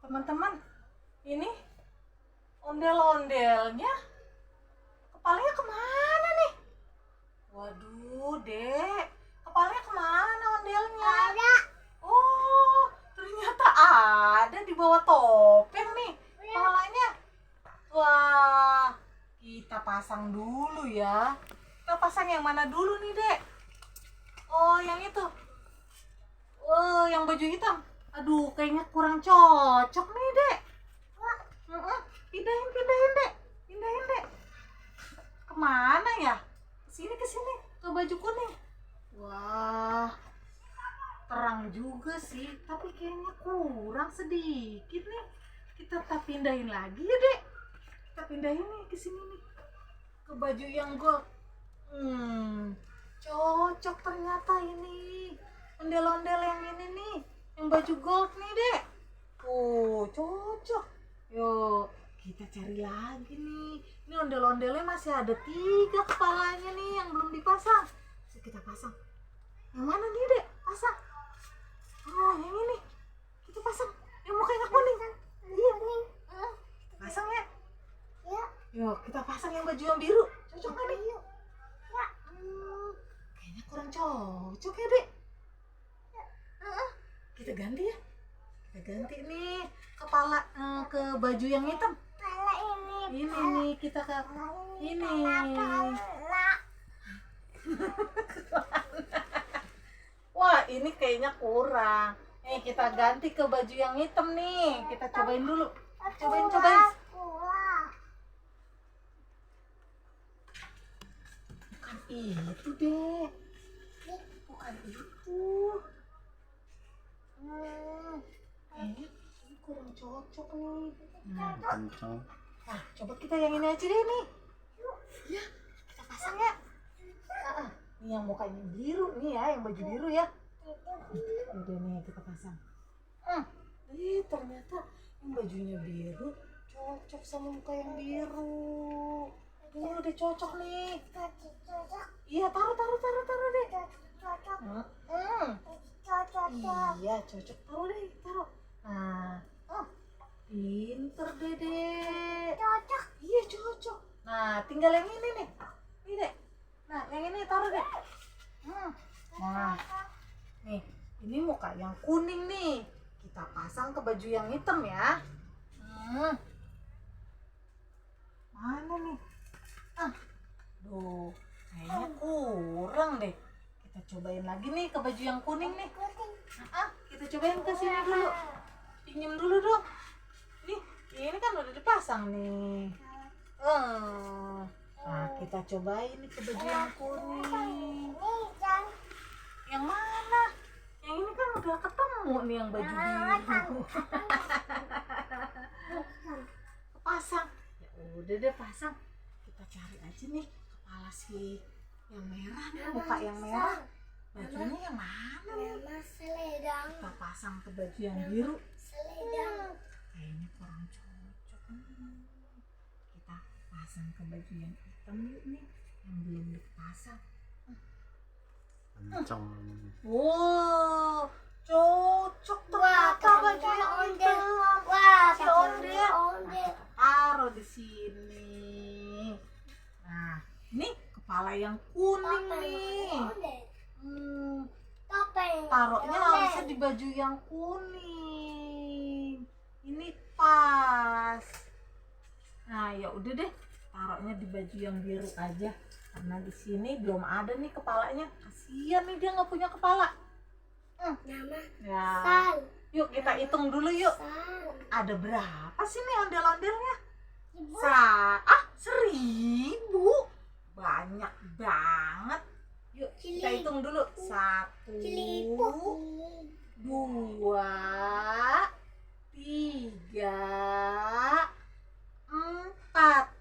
Teman-teman, ini ondel-ondelnya kepalanya kemana nih? Waduh, Dek, kepalanya kemana ondelnya? Ada. Oh, ternyata ada di bawah topeng nih kepalanya. Wah, kita pasang dulu ya. Kita pasang yang mana dulu nih, Dek? Oh, yang itu. Oh, yang baju hitam. Aduh, kayaknya kurang cocok nih, Dek. Pindahin, Dek. Pindahin, Dek. Kemana ya? Ke sini. Ke baju kuning. Wah, terang juga sih. Tapi kayaknya kurang sedikit nih. Kita pindahin lagi ya, Dek. Kita pindahin nih ke sini nih. Ke baju yang gold. Cocok ternyata ini. Ondel-ondel yang ini nih. Yang baju gold nih, Dek. Cocok. Yuk, kita cari lagi nih. Ini ondel-ondelnya masih ada 3 kepalanya nih yang belum dipasang. Bisa kita pasang. Yang mana nih, Dek? Pasang. Oh, yang ini. Kita pasang. Yang mukanya kuning. Iya, nih. Kita pasang ya. Ya. Yuk, kita pasang yang baju yang biru. Cocok nggak nih? Ya. Kayaknya kurang cocok ya, Dek. Kita ganti ya. Kita ganti nih kepala ke baju yang hitam. Kepala ini. Ini nih kita ke ini. Wah, ini kayaknya kurang. Nih kita ganti ke baju yang hitam nih. Kita cobain dulu. Cobain. Bukan itu, Dek. Bukan itu. Kayaknya ini kurang cocok nih. Kencang. Nah, coba kita yang ini aja deh nih. Ya, kita pasang ya. Ini yang mukanya biru nih ya, yang baju biru ya. Udah nih kita pasang. Ternyata yang bajunya biru cocok sama muka yang biru. Ini udah cocok nih. Iya, taruh deh. Iya, cocok. Taruh deh, taruh. Nah, pinter Dek. Cocok. Iya, cocok. Nah, tinggal yang ini nih. Ini, Dek. Nah, yang ini taruh, Dek. Nah, nih, ini muka yang kuning nih. Kita pasang ke baju yang hitam ya. Mana nih? Duh, kayaknya kurang deh. Kita cobain lagi nih ke baju yang kuning nih. Kita cobain ke sini dulu. Pinjem dulu dong. Nih, ini kan udah dipasang nih. Nah, kita cobain nih ke baju yang kuning. Yang mana? Yang ini kan udah ketemu nih yang baju biru. Pasang. Ya udah deh pasang. Kita cari aja nih kepala si yang merah nih, muka yang merah. Bajunya yang mana nih? Seledang. Kita pasang ke baju yang biru. Seledang. Kayaknya kurang cocok nih. Kita pasang ke baju yang hitam yuk nih, yang belum dipasang. Kencang. Wow, cocok ternyata baju yang hitam. Wah, Si ondel. ondel. Taruh di sini. Nah, ini kepala yang kuning nih. Topeng. Taruhnya harusnya di baju yang kuning. Ini pas. Nah, ya udah deh, taruhnya di baju yang biru aja. Karena di sini belum ada nih kepalanya. Kasian nih dia nggak punya kepala. Nama Ya. Sal. Yuk kita hitung dulu yuk. Sal. Ada berapa sih nih ondel-ondelnya? 1000. 1000. Banyak banget. Yuk kita Cili. hitung dulu. 1, Cilipu. 2, 3, 4.